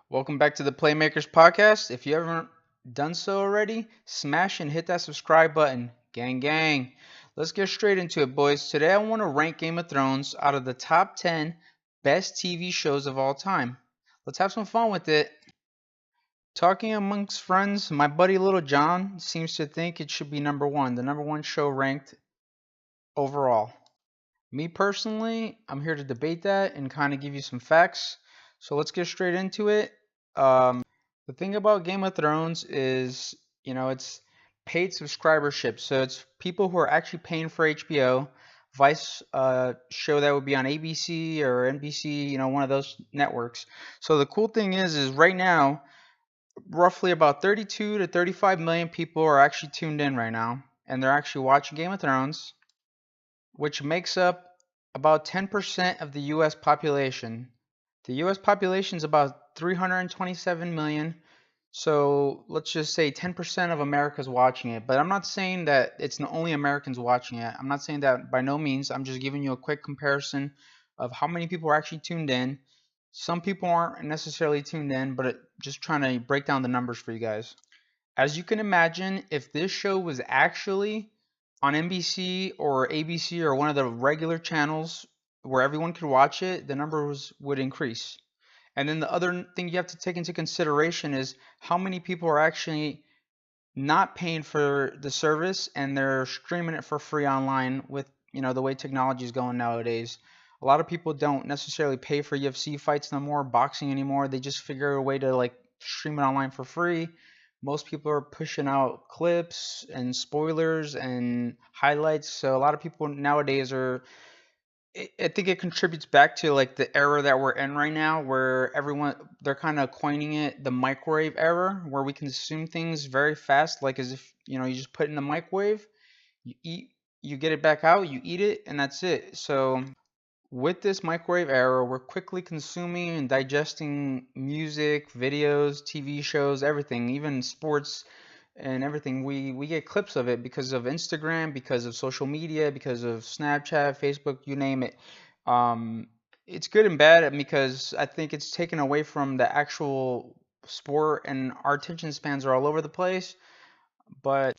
Welcome back to the Playmakers Podcast. If you haven't done so already, smash and hit that subscribe button. Gang, gang. Let's get straight into it, boys. Today I want to rank Game of Thrones out of the top 10 best TV shows of all time. Let's have some fun with it. Talking amongst friends, my buddy Little John seems to think it should be number one, the number one show ranked overall. Me personally, I'm here to debate that and kind of give you some facts. So let's get straight into it. The thing about Game of Thrones is, it's paid subscribership. So it's people who are actually paying for HBO. Vice show that would be on ABC or NBC, one of those networks. So the cool thing is right now, roughly about 32 to 35 million people are actually tuned in right now, and they're actually watching Game of Thrones, which makes up about 10% of the US population. The US population is about 327 million. So let's just say 10% of America's watching it. But I'm not saying that it's the only Americans watching it. I'm not saying that by no means. I'm just giving you a quick comparison of how many people are actually tuned in. Some people aren't necessarily tuned in, but just trying to break down the numbers for you guys. As you can imagine, if this show was actually on NBC or ABC or one of the regular channels where everyone could watch it, the numbers would increase. And then the other thing you have to take into consideration is how many people are actually not paying for the service and they're streaming it for free online with, the way technology is going nowadays. A lot of people don't necessarily pay for UFC fights no more, boxing anymore. They just figure a way to like stream it online for free. Most people are pushing out clips and spoilers and highlights. So a lot of people nowadays are I think it contributes back to like the era that we're in right now, where they're kind of coining it the microwave era, where we consume things very fast, like as if you just put it in the microwave, you eat, you get it back out, you eat it, and that's it. So with this microwave era, we're quickly consuming and digesting music, videos, TV shows, everything, even sports and everything. We get clips of it because of Instagram, because of social media, because of Snapchat, Facebook, you name it. Um, it's good and bad because I think it's taken away from the actual sport, and our attention spans are all over the place. But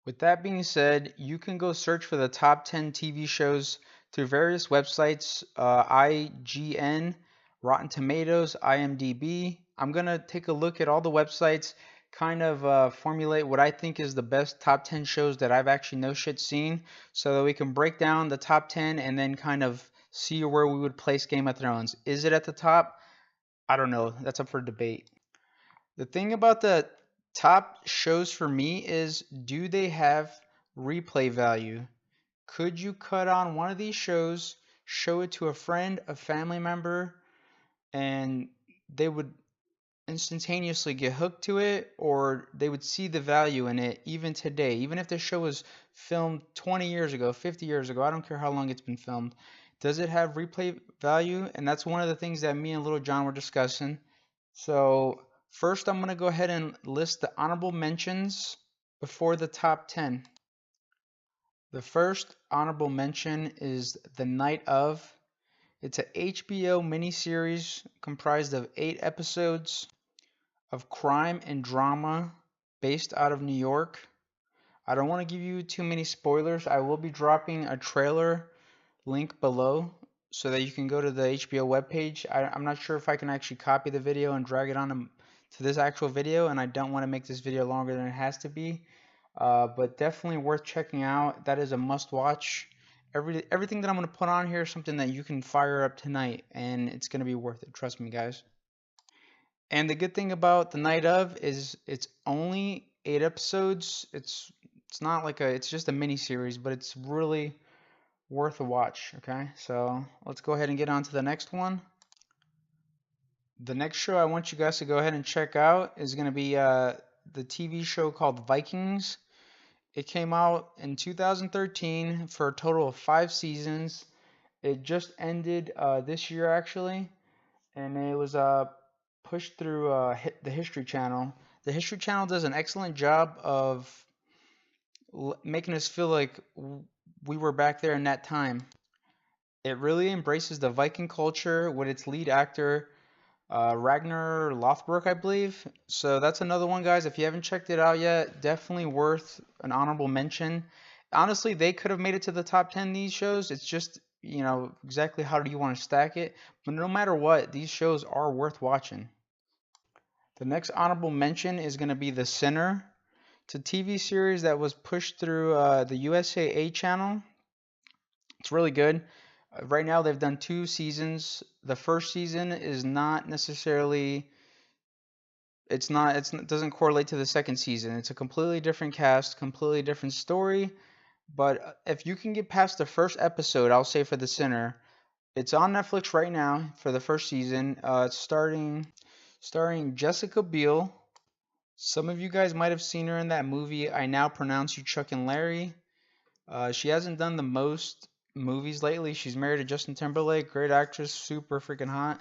with that being said, you can go search for the top 10 TV shows through various websites, IGN, Rotten Tomatoes, IMDb. I'm going to take a look at all the websites, kind of formulate what I think is the best top 10 shows that I've actually no shit seen, so that we can break down the top 10 and then kind of see where we would place Game of Thrones. Is it at the top? I don't know. That's up for debate. The thing about the top shows for me is, do they have replay value? Could you cut on one of these shows, show it to a friend, a family member, and they would instantaneously get hooked to it, or they would see the value in it even today, even if the show was filmed 20 years ago, 50 years ago, I don't care how long it's been filmed. Does it have replay value? And that's one of the things that me and Little John were discussing. So first, I'm going to go ahead and list the honorable mentions before the top 10. The first honorable mention is The Night Of. It's a HBO miniseries comprised of 8 episodes of crime and drama based out of New York. I don't want to give you too many spoilers. I will be dropping a trailer link below so that you can go to the HBO webpage. I'm not sure if I can actually copy the video and drag it on to this actual video, and I don't want to make this video longer than it has to be. But definitely worth checking out. That is a must watch. Everything that I'm going to put on here is something that you can fire up tonight, and it's going to be worth it. Trust me, guys. And the good thing about The Night Of is it's only 8 episodes. It's not like it's just a mini series, but it's really worth a watch. Okay, so let's go ahead and get on to the next one. The next show I want you guys to go ahead and check out is going to be the TV show called Vikings. It came out in 2013 for a total of 5 seasons. It just ended this year actually, and it was pushed through the History Channel. The History Channel does an excellent job of making us feel like we were back there in that time. It really embraces the Viking culture with its lead actor, Ragnar Lothbrok, I believe. So that's another one, guys. If you haven't checked it out yet, definitely worth an honorable mention. Honestly, they could have made it to the top 10, these shows. It's just, exactly how do you want to stack it. But no matter what, these shows are worth watching. The next honorable mention is going to be The Sinner. It's a TV series that was pushed through the USA channel. It's really good. Right now, they've done 2 seasons. The first season is not necessarily, it doesn't correlate to the second season. It's a completely different cast, completely different story. But if you can get past the first episode, I'll say for The Sinner, it's on Netflix right now for the first season. It's starring Jessica Biel. Some of you guys might have seen her in that movie, I Now Pronounce You Chuck and Larry. She hasn't done the most movies lately. She's married to Justin Timberlake, great actress, super freaking hot.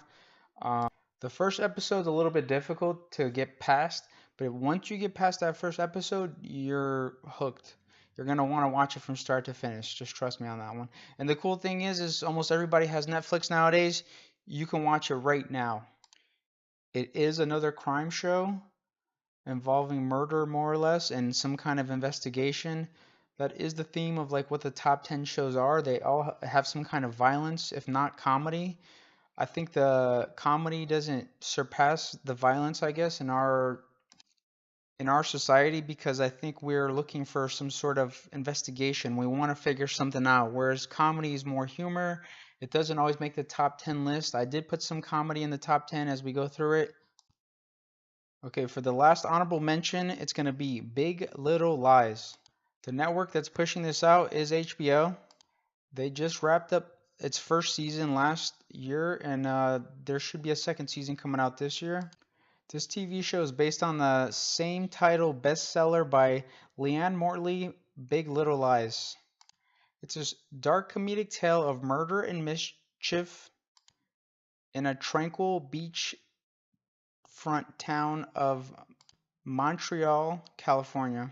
The first episode's a little bit difficult to get past, but once you get past that first episode, you're hooked. You're gonna want to watch it from start to finish. Just trust me on that one. And the cool thing is almost everybody has Netflix nowadays. You can watch it right now. It is another crime show involving murder, more or less, and some kind of investigation. That is the theme of like what the top 10 shows are. They all have some kind of violence, if not comedy. I think the comedy doesn't surpass the violence, I guess, in our society, because I think we're looking for some sort of investigation. We want to figure something out, whereas comedy is more humor. It doesn't always make the top 10 list. I did put some comedy in the top 10 as we go through it. Okay, for the last honorable mention, it's going to be Big Little Lies. The network that's pushing this out is HBO. They just wrapped up its first season last year, and there should be a second season coming out this year. This TV show is based on the same title bestseller by Leanne Mortley, Big Little Lies. It's a dark comedic tale of murder and mischief in a tranquil beachfront town of Montreal, California.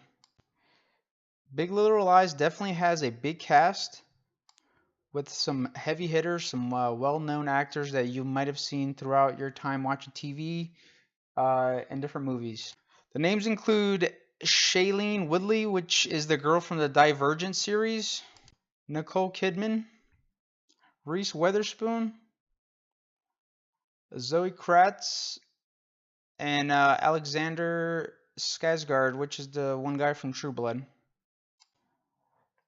Big Little Lies definitely has a big cast with some heavy hitters, some well-known actors that you might have seen throughout your time watching TV and different movies. The names include Shailene Woodley, which is the girl from the Divergent series, Nicole Kidman, Reese Witherspoon, Zoe Kratz, and Alexander Skarsgård, which is the one guy from True Blood.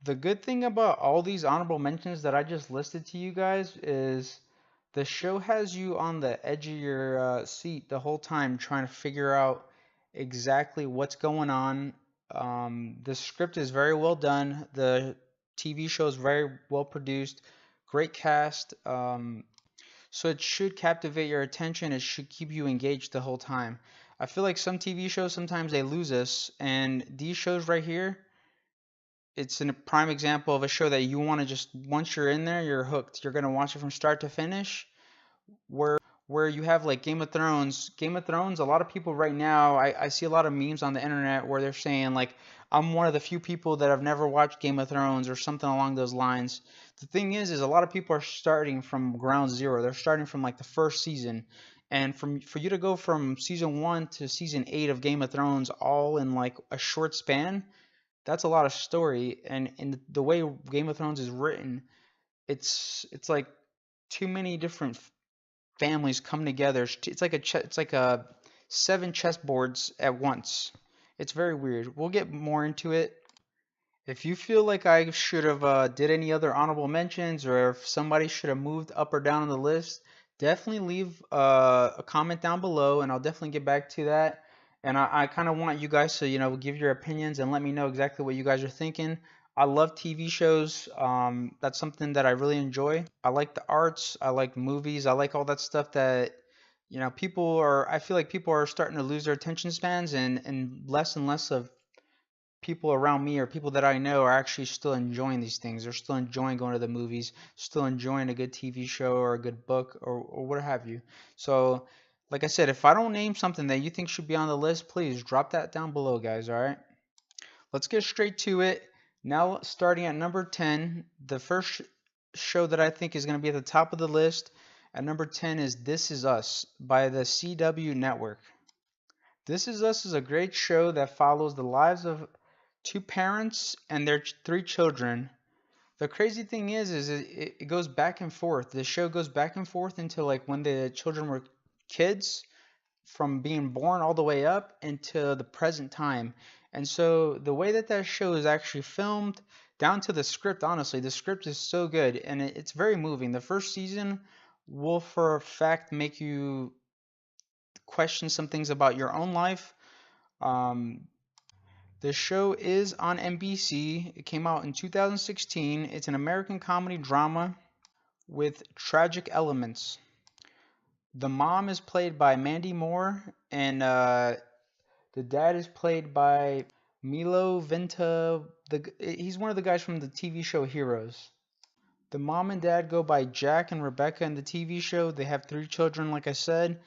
The good thing about all these honorable mentions that I just listed to you guys is the show has you on the edge of your seat the whole time trying to figure out exactly what's going on. The script is very well done. The TV show is very well produced. Great cast. So it should captivate your attention. It should keep you engaged the whole time. I feel like some TV shows, sometimes they lose us. And these shows right here, it's a prime example of a show that you want to just, once you're in there, you're hooked. You're going to watch it from start to finish. Where you have like Game of Thrones. Game of Thrones, a lot of people right now, I see a lot of memes on the internet where they're saying like, I'm one of the few people that have never watched Game of Thrones or something along those lines. The thing is a lot of people are starting from ground zero. They're starting from like the first season. And for you to go from season 1 to season 8 of Game of Thrones all in like a short span, that's a lot of story. And in the way Game of Thrones is written, it's like too many different families come together. It's like it's like a 7 chessboards at once. It's very weird. We'll get more into it. If you feel like I should have did any other honorable mentions, or if somebody should have moved up or down on the list, definitely leave a comment down below, and I'll definitely get back to that. And I kind of want you guys to, give your opinions and let me know exactly what you guys are thinking. I love TV shows. That's something that I really enjoy. I like the arts. I like movies. I like all that stuff that, I feel like people are starting to lose their attention spans, and less of people around me or people that I know are actually still enjoying these things. They're still enjoying going to the movies, still enjoying a good TV show or a good book or what have you. So, like I said, if I don't name something that you think should be on the list, please drop that down below, guys, all right? Let's get straight to it. Now, starting at number 10, the first show that I think is going to be at the top of the list at number 10 is This Is Us by the CW Network. This Is Us is a great show that follows the lives of two parents and their three children. The crazy thing is it goes back and forth. The show goes back and forth until like when the children were kids, from being born all the way up into the present time. And so the way that that show is actually filmed, down to the script, honestly, the script is so good and it's very moving. The first season will for a fact make you question some things about your own life. Um, the show is on NBC. It came out in 2016. It's an American comedy drama with tragic elements. The mom is played by Mandy Moore, and the dad is played by Milo Venta. He's one of the guys from the TV show Heroes. The mom and dad go by Jack and Rebecca in the TV show. They have three children, like I said,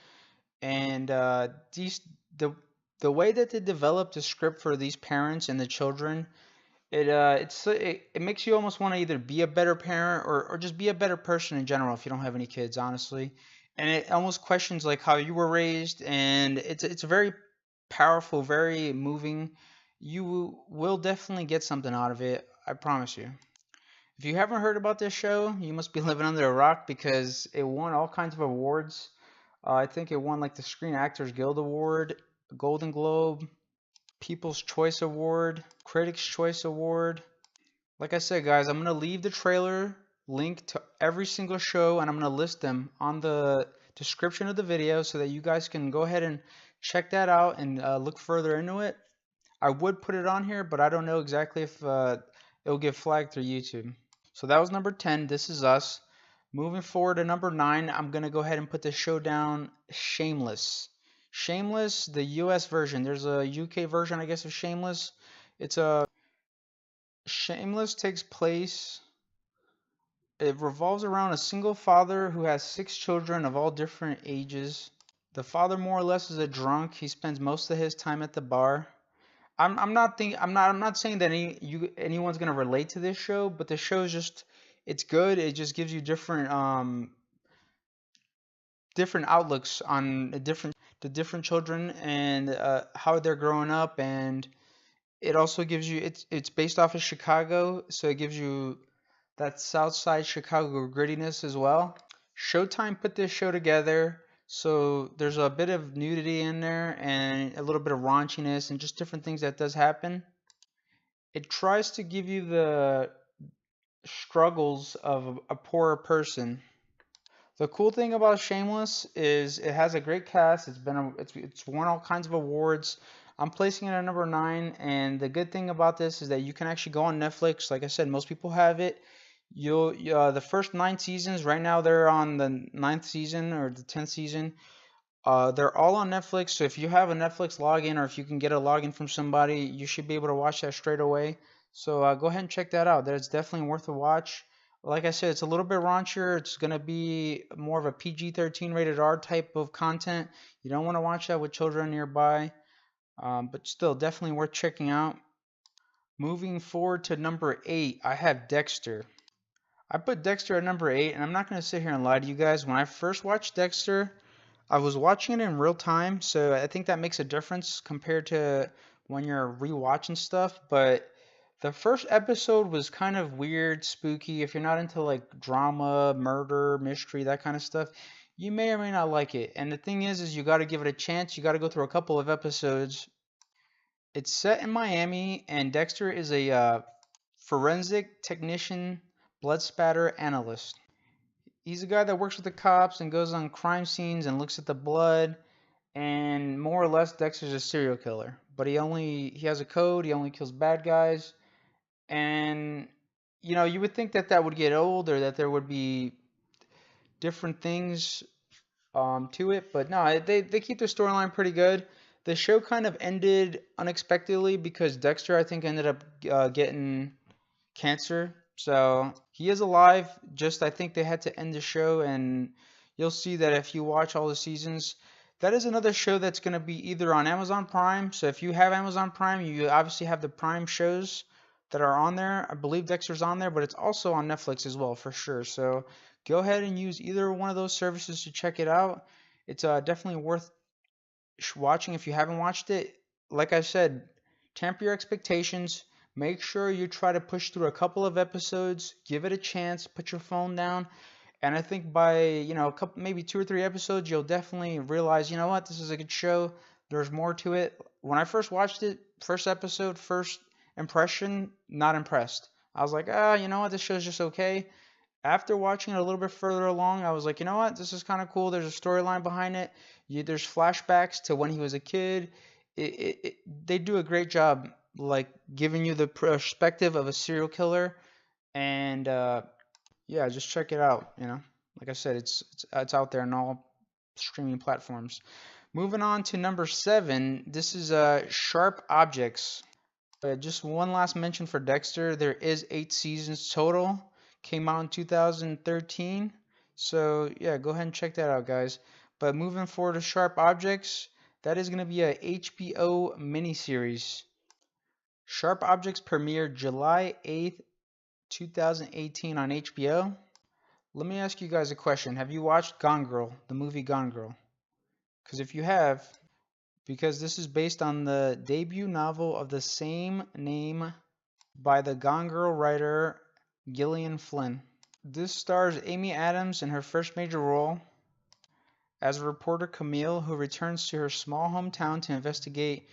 and these the way that they developed the script for these parents and the children, it makes you almost want to either be a better parent or just be a better person in general if you don't have any kids, honestly. And it almost questions like how you were raised, and it's very powerful, very moving. You will definitely get something out of it, I promise you. If you haven't heard about this show, you must be living under a rock because it won all kinds of awards. I think it won like the Screen Actors Guild Award, Golden Globe, People's Choice Award, Critics' Choice Award. Like I said, guys, I'm going to leave the trailer link to every single show and I'm going to list them on the description of the video so that you guys can go ahead and check that out and look further into it. I would put it on here, but I don't know exactly if it'll get flagged through YouTube. So that was number 10, This Is Us. Moving forward to number 9, I'm going to go ahead and put the show down, Shameless. Shameless, the US version. There's a UK version, I guess, of Shameless. Shameless takes place. It revolves around a single father who has 6 children of all different ages. The father more or less is a drunk. He spends most of his time at the bar. I'm not saying that anyone's gonna relate to this show, but the show is just it's good. It just gives you different outlooks on the different children and how they're growing up, and it also gives you it's based off of Chicago, so it gives you that South Side Chicago grittiness as well. Showtime put this show together, so there's a bit of nudity in there and a little bit of raunchiness and just different things that does happen. It tries to give you the struggles of a poorer person. The cool thing about Shameless is it has a great cast. It's won all kinds of awards. I'm placing it at number 9, and the good thing about this is that you can actually go on Netflix. Like I said, most people have it. The first 9 seasons right now they're on the 9th season or the 10th season. They're all on Netflix. So if you have a Netflix login or if you can get a login from somebody, you should be able to watch that straight away. So go ahead and check that out. That's definitely worth a watch. Like I said, it's a little bit raunchier. It's gonna be more of a PG-13 rated R type of content. You don't want to watch that with children nearby, but still definitely worth checking out. Moving forward to number 8, I have Dexter. I put Dexter at number 8, and I'm not going to sit here and lie to you guys. When I first watched Dexter, I was watching it in real time, so I think that makes a difference compared to when you're rewatching stuff. But the first episode was kind of weird, spooky. If you're not into like drama, murder, mystery, that kind of stuff, you may or may not like it. And the thing is you got to give it a chance. You got to go through a couple of episodes. It's set in Miami, and Dexter is a forensic technician, blood spatter analyst. He's a guy that works with the cops and goes on crime scenes and looks at the blood, and more or less Dexter's a serial killer. But he has a code, he only kills bad guys, and you would think that would get old or that there would be different things to it, but no, they keep the storyline pretty good. The show kind of ended unexpectedly because Dexter, I think, ended up getting cancer. So he is alive. Just I think they had to end the show, and you'll see that if you watch all the seasons. That is another show that's going to be either on Amazon Prime. So if you have Amazon Prime, you obviously have the Prime shows. that are on there. I believe Dexter's on there, but it's also on Netflix as well for sure. So go ahead and use either one of those services to check it out. It's definitely worth watching if you haven't watched it. Like I said, temper your expectations. Make sure you try to push through a couple of episodes. Give it a chance. Put your phone down. And I think by, a couple, maybe 2 or 3 episodes, you'll definitely realize, you know what, this is a good show. There's more to it. When I first watched it, first episode, first impression, not impressed. I was like, you know what, this show's just okay. After watching it a little bit further along, I was like, you know what, this is kind of cool. There's a storyline behind it. There's flashbacks to when he was a kid. They do a great job, like giving you the perspective of a serial killer, and yeah, just check it out. Like I said, it's out there on all streaming platforms. Moving on to number 7, this is Sharp Objects. Just one last mention for Dexter. There is 8 seasons total. Came out in 2013. So yeah, go ahead and check that out, guys. But moving forward to Sharp Objects, that is going to be a HBO miniseries. Sharp Objects premiered July 8th, 2018 on HBO. Let me ask you guys a question. Have you watched Gone Girl, the movie Gone Girl? Because if you have, because this is based on the debut novel of the same name by the Gone Girl writer Gillian Flynn. This stars Amy Adams in her first major role as reporter Camille, who returns to her small hometown to investigate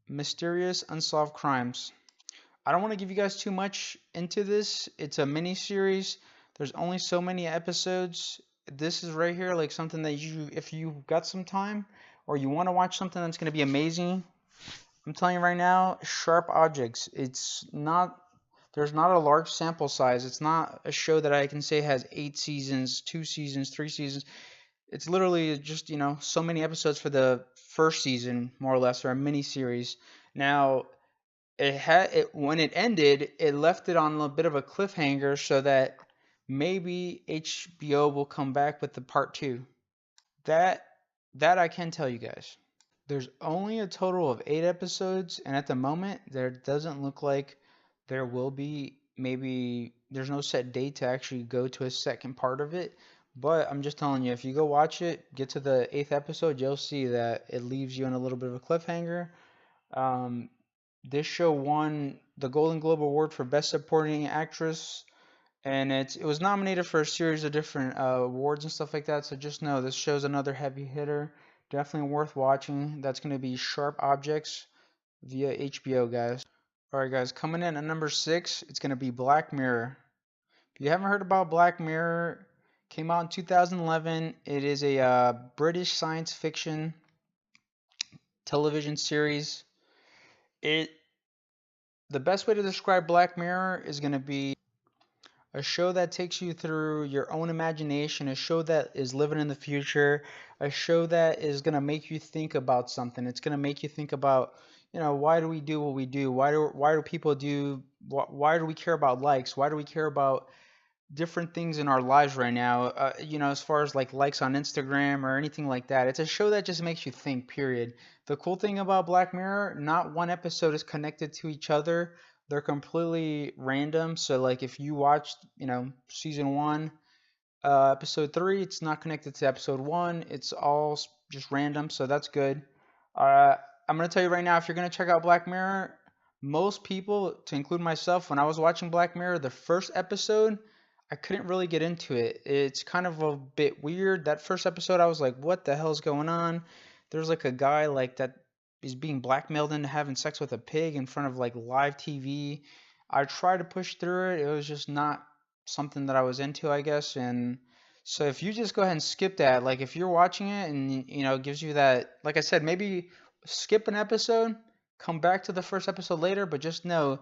mysterious unsolved crimes. I don't want to give you guys too much into this. It's a mini series. There's only so many episodes. This is right here like something that if you got some time or you want to watch something that's going to be amazing, I'm telling you right now, Sharp Objects. There's not a large sample size. It's not a show that I can say has 8 seasons, 2 seasons, 3 seasons. It's literally just, so many episodes for the first season, more or less, or a mini series. Now, when it ended, it left it on a bit of a cliffhanger so that maybe HBO will come back with the part 2. That I can tell you guys. There's only a total of 8 episodes, and at the moment, there doesn't look like there will be. Maybe there's no set date to actually go to a second part of it. But I'm just telling you, if you go watch it, get to the 8th episode, you'll see that it leaves you in a little bit of a cliffhanger. This show won the Golden Globe Award for Best Supporting Actress, and it was nominated for a series of different awards and stuff like that. So just know this show's another heavy hitter. Definitely worth watching. That's going to be Sharp Objects via HBO, guys. Alright, guys, coming in at number 6, it's going to be Black Mirror. If you haven't heard about Black Mirror, came out in 2011. It is a British science fiction television series. The best way to describe Black Mirror is going to be a show that takes you through your own imagination, a show that is living in the future, a show that is going to make you think about something. It's going to make you think about, why do we do what we do? Why do people do, why do we care about likes? Why do we care about different things in our lives right now, as far as like likes on Instagram or anything like that. It's a show that just makes you think, period. The cool thing about Black Mirror, not one episode is connected to each other. They're completely random. So like if you watched, season 1, episode 3, it's not connected to episode 1. It's all just random. So that's good. I'm going to tell you right now, if you're going to check out Black Mirror, most people, to include myself, when I was watching Black Mirror, the first episode, I couldn't really get into it. It's kind of a bit weird. That first episode, I was like, what the hell's going on? There's like a guy like that is being blackmailed into having sex with a pig in front of like live TV. I tried to push through it. It was just not something that I was into, I guess. And so if you just go ahead and skip that, like if you're watching it and, it gives you that, like I said, maybe skip an episode, come back to the first episode later, but just know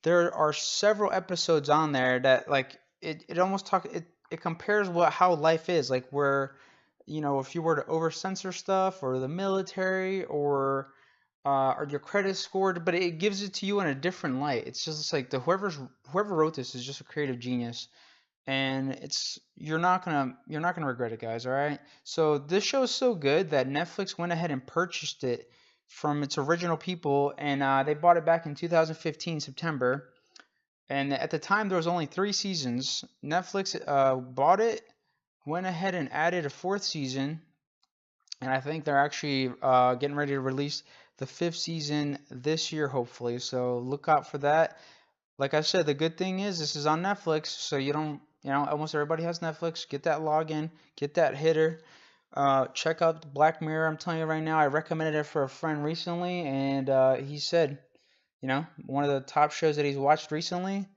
there are several episodes on there that like, it almost it compares how life is, like where if you were to over censor stuff or the military or your credit score, but it gives it to you in a different light. It's just like whoever wrote this is just a creative genius, and you're not gonna regret it, guys. All right. So this show is so good that Netflix went ahead and purchased it from its original people, and they bought it back in 2015 September. And at the time, there was only 3 seasons. Netflix bought it, went ahead and added a 4th season, and I think they're actually getting ready to release the 5th season this year, hopefully. So look out for that. Like I said, the good thing is this is on Netflix, so you don't, almost everybody has Netflix. Get that login, get that hitter. Check out Black Mirror. I'm telling you right now, I recommended it for a friend recently, and he said, one of the top shows that he's watched recently.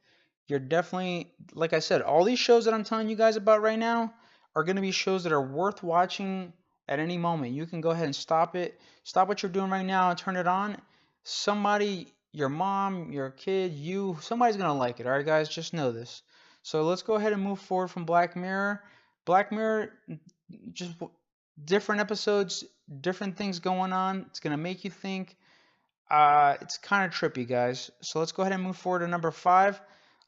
You're definitely, like I said, all these shows that I'm telling you guys about right now are going to be shows that are worth watching at any moment. You can go ahead and stop what you're doing right now and turn it on. Somebody, your mom, your kid, somebody's going to like it. All right, guys, just know this. So let's go ahead and move forward from Black Mirror. Black Mirror, just different episodes, different things going on. It's going to make you think. It's kind of trippy, guys. So let's go ahead and move forward to number 5.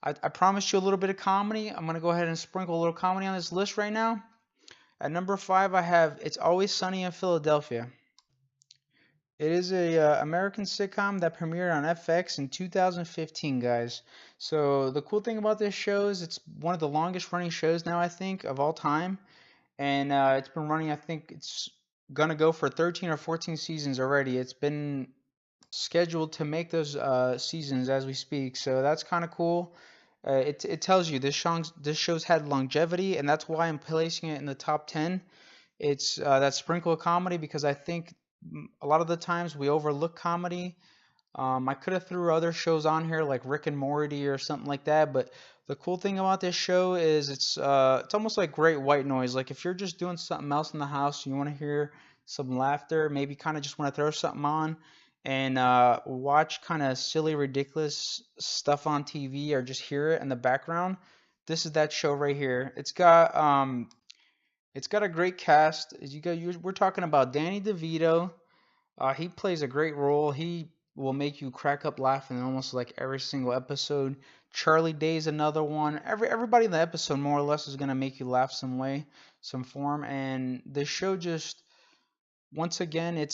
I promised you a little bit of comedy. I'm going to go ahead and sprinkle a little comedy on this list right now. At number 5, I have It's Always Sunny in Philadelphia. It is a American sitcom that premiered on FX in 2015, guys. So the cool thing about this show is it's one of the longest running shows now, I think, of all time. And it's been running, I think it's going to go for 13 or 14 seasons already. It's been scheduled to make those seasons as we speak, so that's kind of cool. It tells you this show's had longevity, and that's why I'm placing it in the top 10. It's that sprinkle of comedy because I think a lot of the times we overlook comedy. I could have threw other shows on here like Rick and Morty or something like that, but the cool thing about this show is it's almost like great white noise. Like if you're just doing something else in the house, you want to hear some laughter, maybe kind of just want to throw something on and watch kind of silly, ridiculous stuff on TV or just hear it in the background. This is that show right here. It's got a great cast. We're talking about Danny DeVito. He plays a great role. He will make you crack up laughing in almost like every single episode. Charlie Day's another one. Everybody in the episode more or less is gonna make you laugh some way, some form. And the show just once again, it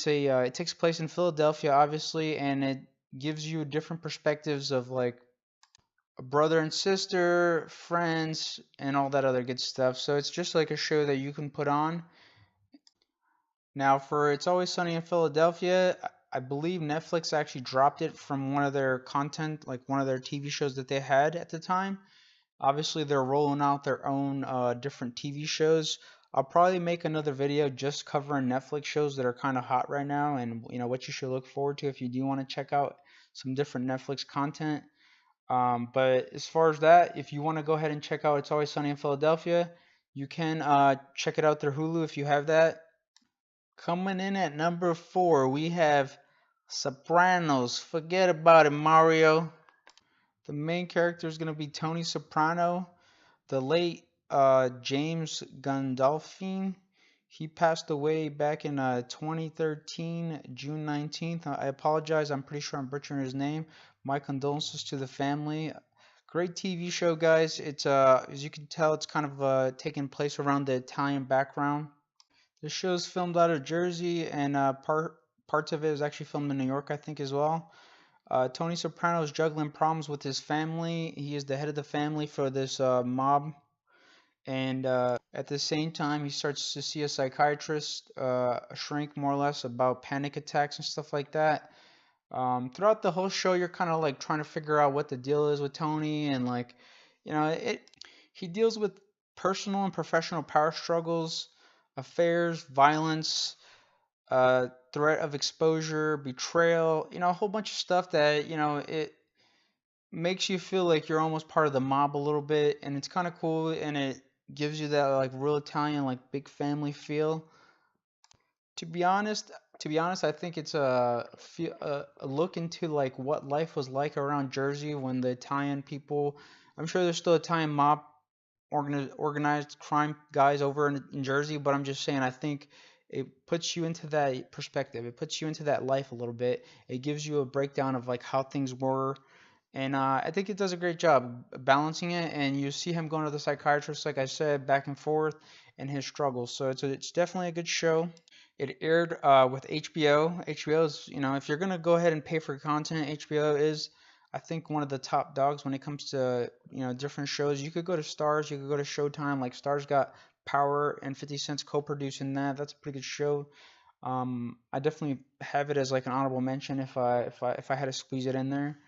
takes place in Philadelphia, obviously, and it gives you different perspectives of like a brother and sister, friends, and all that other good stuff. So it's just like a show that you can put on. Now, for It's Always Sunny in Philadelphia, I believe Netflix actually dropped it from one of their content, like one of their TV shows that they had at the time. Obviously, they're rolling out their own different TV shows. I'll probably make another video just covering Netflix shows that are kind of hot right now and what you should look forward to if you do want to check out some different Netflix content. But as far as that, if you want to go ahead and check out It's Always Sunny in Philadelphia, you can check it out through Hulu if you have that. Coming in at number 4, we have Sopranos. Forget about it, Mario. The main character is going to be Tony Soprano. The late James Gandolfini, he passed away back in 2013, June 19th. I apologize, I'm pretty sure I'm butchering his name. My condolences to the family. Great TV show, guys. It's as you can tell, it's kind of taking place around the Italian background. The show is filmed out of Jersey, and parts of it is actually filmed in New York, I think, as well. Tony Soprano is juggling problems with his family. He is the head of the family for this mob. And at the same time, he starts to see a psychiatrist, a shrink more or less, about panic attacks and stuff like that. Throughout the whole show, you're kind of like trying to figure out what the deal is with Tony, and like, he deals with personal and professional power struggles, affairs, violence, threat of exposure, betrayal, a whole bunch of stuff that, it makes you feel like you're almost part of the mob a little bit, and it's kind of cool, and it gives you that like real Italian like big family feel. To be honest, I think it's a look into like what life was like around Jersey when the Italian people. I'm sure there's still Italian mob organized crime guys over in Jersey, but I'm just saying I think it puts you into that perspective. It puts you into that life a little bit. It gives you a breakdown of like how things were. And I think it does a great job balancing it, and you see him going to the psychiatrist, like I said, back and forth, and his struggles. So it's definitely a good show. It aired with HBO. HBO is, if you're gonna go ahead and pay for content, HBO is I think one of the top dogs when it comes to, different shows. You could go to Stars, you could go to Showtime. Like Stars got Power and 50 Cent's co-producing that. That's a pretty good show. I definitely have it as like an honorable mention if I had to squeeze it in there.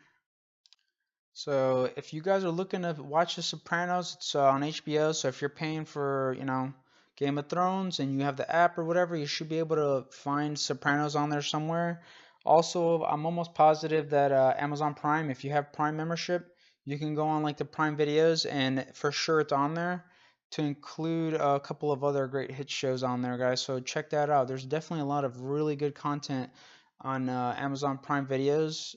So if you guys are looking to watch The Sopranos, it's on HBO. So if you're paying for, Game of Thrones and you have the app or whatever, you should be able to find Sopranos on there somewhere. Also, I'm almost positive that Amazon Prime, if you have Prime membership, you can go on like the Prime videos and for sure it's on there to include a couple of other great hit shows on there, guys. So check that out. There's definitely a lot of really good content on Amazon Prime videos.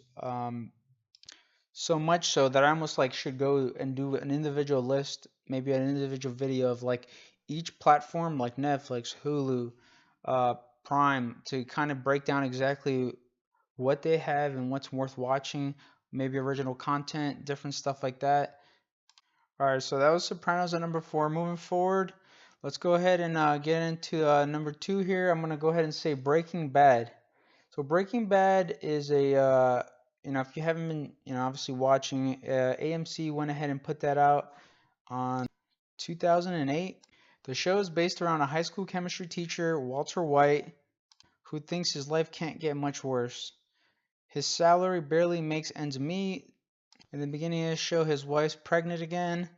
So much so that I almost like should go and do an individual list, maybe an individual video of like each platform, like Netflix, Hulu, uh, Prime, to kind of break down exactly what they have and what's worth watching, maybe original content, different stuff like that. All right, so that was Sopranos at number four. Moving forward, let's go ahead and get into number two here. I'm gonna go ahead and say Breaking Bad. So Breaking Bad is a, if you haven't been, obviously watching, AMC went ahead and put that out on 2008. The show is based around a high school chemistry teacher, Walter White, who thinks his life can't get much worse. His salary barely makes ends meet. In the beginning of the show, his wife's pregnant again.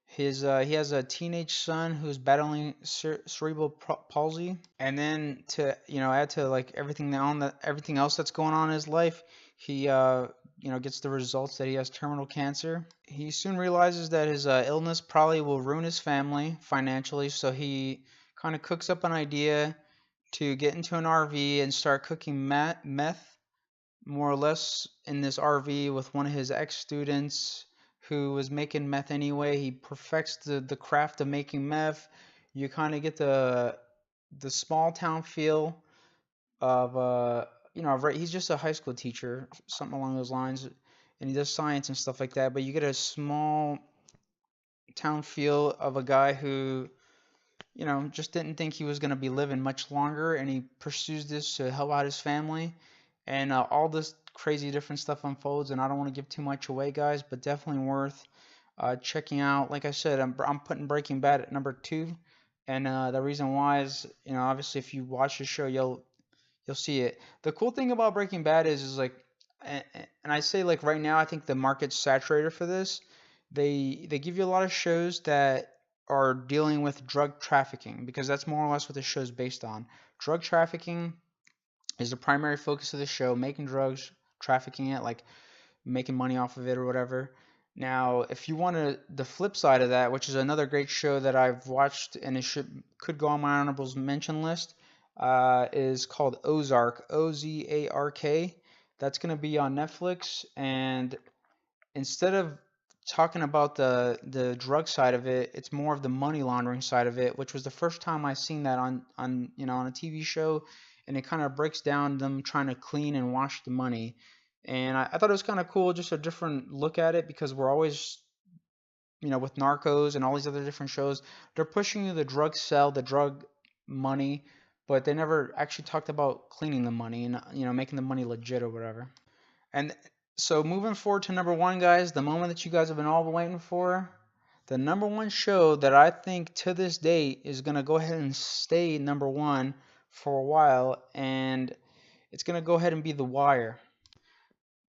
He has a teenage son who's battling cerebral palsy, and then to add to like everything else that's going on in his life, he gets the results that he has terminal cancer. He soon realizes that his illness probably will ruin his family financially, so he kind of cooks up an idea to get into an RV and start cooking meth more or less in this RV with one of his ex-students who was making meth anyway. He perfects the craft of making meth. You kind of get the small town feel of right, he's just a high school teacher, something along those lines, and he does science and stuff like that. But you get a small town feel of a guy who just didn't think he was going to be living much longer, and he pursues this to help out his family, and all this crazy different stuff unfolds. And I don't want to give too much away, guys, but definitely worth checking out. Like I said, I'm putting Breaking Bad at number two, and the reason why is, obviously if you watch the show, you'll see it. The cool thing about Breaking Bad is like, and I say like right now, I think the market's saturated for this. They give you a lot of shows that are dealing with drug trafficking because that's more or less what the show is based on. Drug trafficking is the primary focus of the show, making drugs, trafficking it, like making money off of it or whatever. Now, if you want the flip side of that, which is another great show that I've watched and it could go on my honorables mention list, is called Ozark, Ozark. That's going to be on Netflix, and instead of talking about the drug side of it, it's more of the money laundering side of it, which was the first time I seen that on a TV show, and it kind of breaks down them trying to clean and wash the money, and I thought it was kind of cool, just a different look at it because we're always with Narcos and all these other different shows, they're pushing you the drug sell, the drug money, but they never actually talked about cleaning the money and making the money legit or whatever. And so moving forward to number one, guys, the moment that you guys have been all waiting for, the number one show that I think to this date is gonna go ahead and stay number one for a while, and it's gonna go ahead and be The Wire.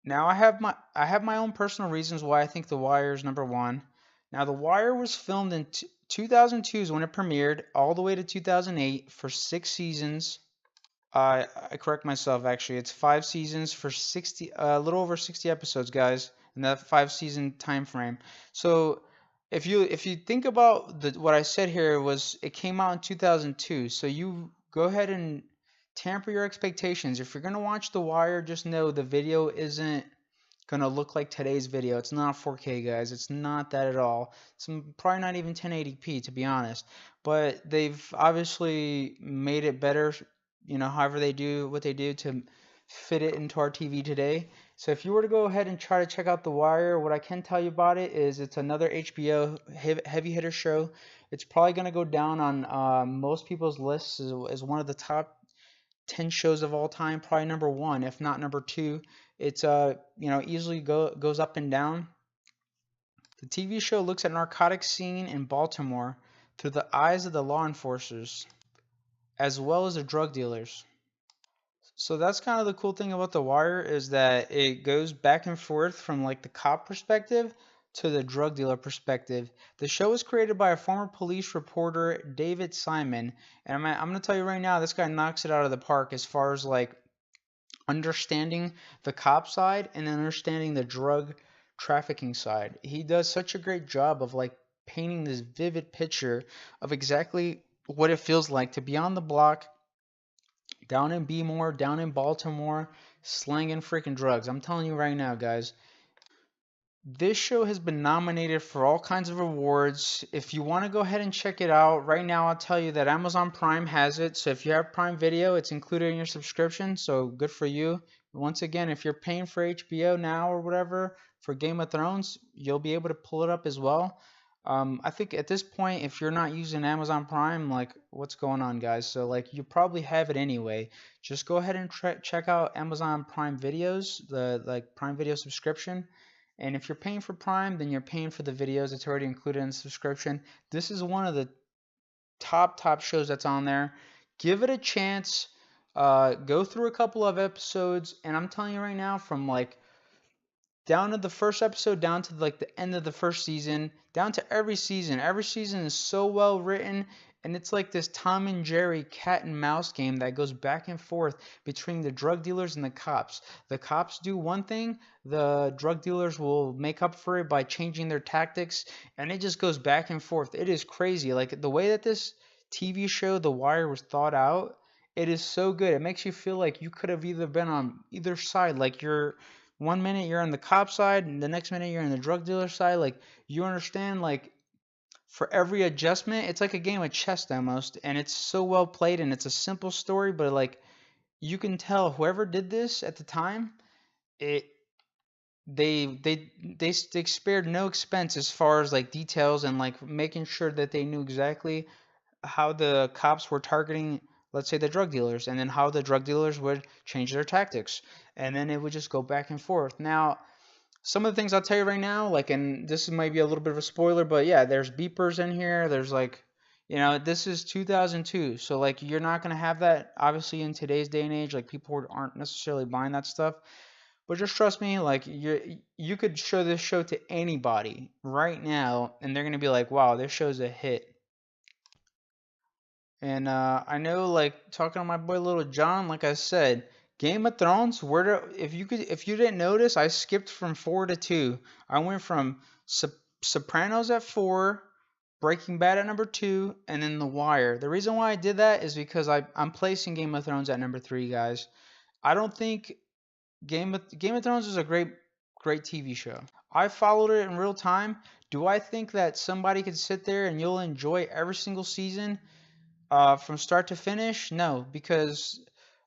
Now I have my own personal reasons why I think The Wire is number one. Now The Wire was filmed in 2002 is when it premiered, all the way to 2008 for 6 seasons. I correct myself actually. It's 5 seasons for 60, a little over 60 episodes, guys, in that 5 season time frame. So if you think about what I said here was it came out in 2002. So you go ahead and tamper your expectations. If you're gonna watch The Wire, just know the video isn't gonna look like today's video. It's not 4K, guys. It's not that at all. It's probably not even 1080p, to be honest. But they've obviously made it better, however they do what they do to fit it into our TV today. So if you were to go ahead and try to check out The Wire, what I can tell you about it is it's another HBO heavy hitter show. It's probably going to go down on most people's lists as one of the top 10 shows of all time, probably number one, if not number two. It's easily goes up and down. The TV show looks at narcotics scene in Baltimore through the eyes of the law enforcers as well as the drug dealers. So that's kind of the cool thing about The Wire is that it goes back and forth from like the cop perspective to the drug dealer perspective. The show was created by a former police reporter, David Simon, and I'm going to tell you right now, this guy knocks it out of the park as far as like understanding the cop side and understanding the drug trafficking side. He does such a great job of like painting this vivid picture of exactly what it feels like to be on the block down in Bmore, down in Baltimore, slanging freaking drugs. I'm telling you right now, guys. This show has been nominated for all kinds of awards. If you want to go ahead and check it out, right now I'll tell you that Amazon Prime has it. So if you have Prime Video, it's included in your subscription. So good for you. Once again, if you're paying for HBO now or whatever for Game of Thrones, you'll be able to pull it up as well. I think at this point, if you're not using Amazon Prime, like what's going on, guys? So like you probably have it anyway. Just go ahead and check out Amazon Prime Videos, the like Prime Video subscription. And if you're paying for Prime, then you're paying for the videos. It's already included in the subscription. This is one of the top shows that's on there. Give it a chance. Go through a couple of episodes, and I'm telling you right now, from like down to the first episode, down to like the end of the first season, down to every season. Every season is so well written, and it's like this Tom and Jerry cat and mouse game that goes back and forth between the drug dealers and the cops. The cops do one thing, the drug dealers will make up for it by changing their tactics, and it just goes back and forth. It is crazy. Like the way that this TV show, The Wire, was thought out, it is so good. It makes you feel like you could have either been on either side. Like you're one minute you're on the cop side and the next minute you're on the drug dealer side. Like you understand, like for every adjustment, it's like a game of chess almost, and it's so well played, and it's a simple story, but like you can tell whoever did this at the time, it they spared no expense as far as like details and like making sure that they knew exactly how the cops were targeting, let's say, the drug dealers, and then how the drug dealers would change their tactics, and then it would just go back and forth. Now, some of the things I'll tell you right now, like, and this might be a little bit of a spoiler, but yeah, there's beepers in here. There's like, this is 2002, so like you're not gonna have that obviously in today's day and age. Like people aren't necessarily buying that stuff, but just trust me, like you could show this show to anybody right now, and they're gonna be like, wow, this show's a hit. And I know, like talking to my boy Little John, like I said, Game of Thrones. If you didn't notice, I skipped from 4 to 2. I went from Sopranos at 4, Breaking Bad at number 2, and then The Wire. The reason why I did that is because I'm placing Game of Thrones at number 3, guys. I don't think Game of Thrones is a great TV show. I followed it in real time. Do I think that somebody could sit there and you'll enjoy every single season? From start to finish, no, because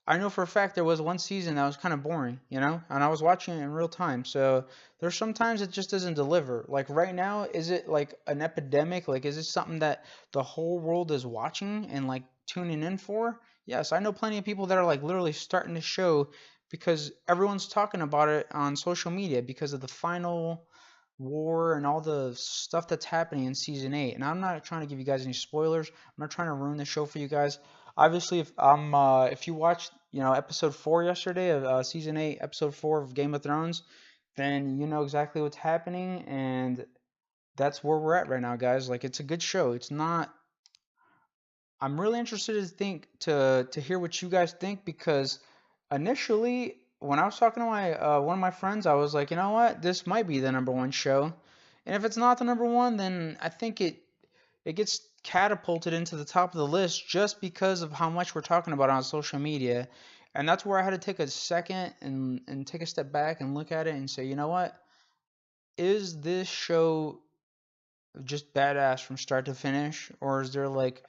I know for a fact there was one season that was kind of boring, and I was watching it in real time. So there's sometimes it just doesn't deliver. Like right now, is it like an epidemic? Like, is it something that the whole world is watching and like tuning in for? Yes, I know plenty of people that are like literally starting the show because everyone's talking about it on social media because of the final war and all the stuff that's happening in season 8. And I'm not trying to give you guys any spoilers. I'm not trying to ruin the show for you guys. Obviously, if you watched episode 4 yesterday of season 8, episode 4 of Game of Thrones, then you know exactly what's happening, and that's where we're at right now, guys. Like it's a good show. It's not. I'm really interested to hear what you guys think because initially when I was talking to my one of my friends, I was like, you know what, this might be the number one show, and if it's not the number one, then I think it gets catapulted into the top of the list just because of how much we're talking about on social media, and that's where I had to take a second and take a step back and look at it and say, you know what, is this show just badass from start to finish, or is there like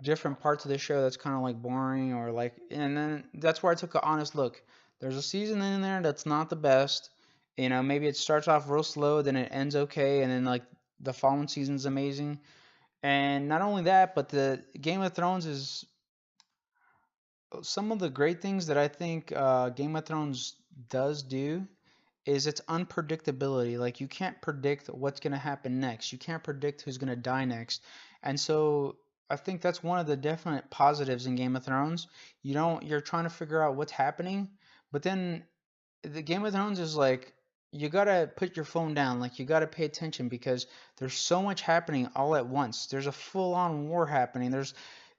different parts of the show that's kind of like boring or like, and then that's where I took an honest look. There's a season in there that's not the best. Maybe it starts off real slow, then it ends okay, and then like the following season's amazing. And not only that, but the Game of Thrones is some of the great things that I think Game of Thrones does do is its unpredictability. Like you can't predict what's going to happen next. You can't predict who's going to die next. And so I think that's one of the definite positives in Game of Thrones. You're trying to figure out what's happening, but then the Game of Thrones is like you gotta put your phone down, like you gotta pay attention because there's so much happening all at once. There's a full-on war happening.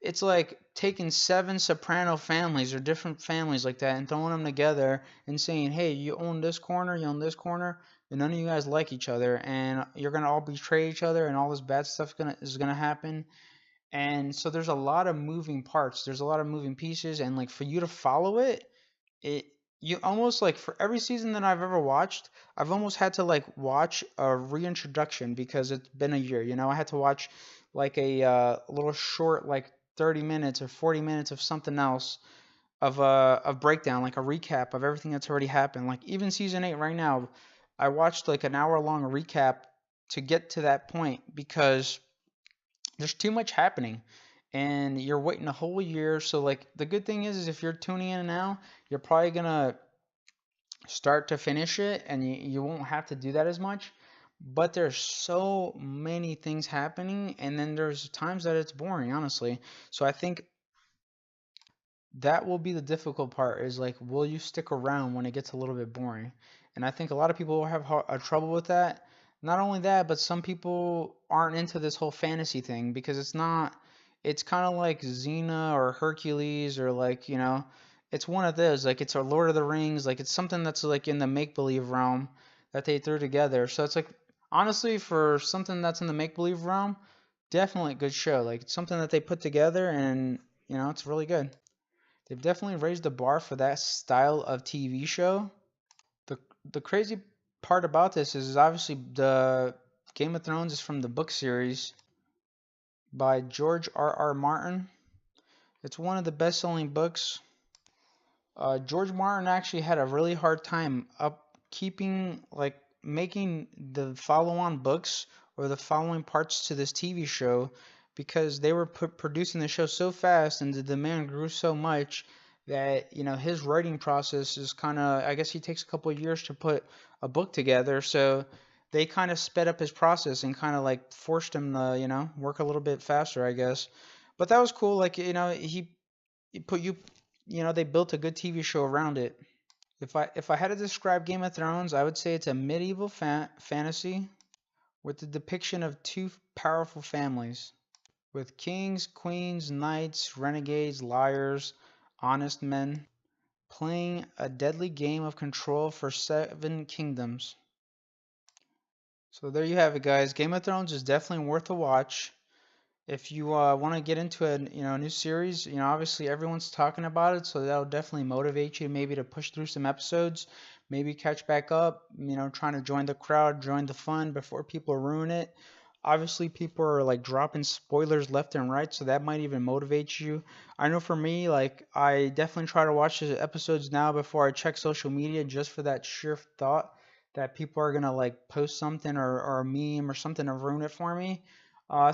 It's like taking seven soprano families or different families like that and throwing them together and saying, hey, you own this corner, you own this corner, and none of you guys like each other, and you're gonna all betray each other, and all this bad stuff is gonna happen. And so there's a lot of moving parts. There's a lot of moving pieces, and like for you to follow it, it you almost like for every season that I've ever watched, I've almost had to like watch a reintroduction because it's been a year. I had to watch like a little short, like 30 minutes or 40 minutes of something else of a breakdown, like a recap of everything that's already happened. Like even season 8 right now, I watched like an hour long recap to get to that point because there's too much happening and you're waiting a whole year. So like the good thing is if you're tuning in now, you're probably gonna start to finish it and you won't have to do that as much. But there's so many things happening and then there's times that it's boring, honestly. So I think that will be the difficult part is like will you stick around when it gets a little bit boring? And I think a lot of people will have trouble with that. Not only that, but some people aren't into this whole fantasy thing because it's kind of like Xena or Hercules or like it's one of those, like it's a Lord of the Rings, like it's something that's like in the make believe realm that they threw together. So it's like honestly for something that's in the make believe realm, definitely a good show. Like it's something that they put together and it's really good. They've definitely raised the bar for that style of TV show. The the crazy part about this is obviously the Game of Thrones is from the book series by George R. R. Martin. It's one of the best-selling books. George Martin actually had a really hard time upkeeping, like making the follow-on books or the following parts to this TV show because they were producing the show so fast and the demand grew so much that his writing process is kind of, I guess he takes a couple of years to put a book together. So they kind of sped up his process and kind of like forced him to work a little bit faster, I guess. But that was cool. Like he put they built a good TV show around it. If I had to describe Game of Thrones, I would say it's a medieval fantasy with the depiction of two powerful families, with kings, queens, knights, renegades, liars, honest men, playing a deadly game of control for seven kingdoms. So there you have it, guys. Game of Thrones is definitely worth a watch. If you want to get into a new series, obviously everyone's talking about it, so that'll definitely motivate you maybe to push through some episodes, maybe catch back up, trying to join the crowd, join the fun before people ruin it. Obviously, people are like dropping spoilers left and right, so that might even motivate you. I know for me, like I definitely try to watch the episodes now before I check social media just for that sheer thought that people are gonna like post something or a meme or something to ruin it for me. Same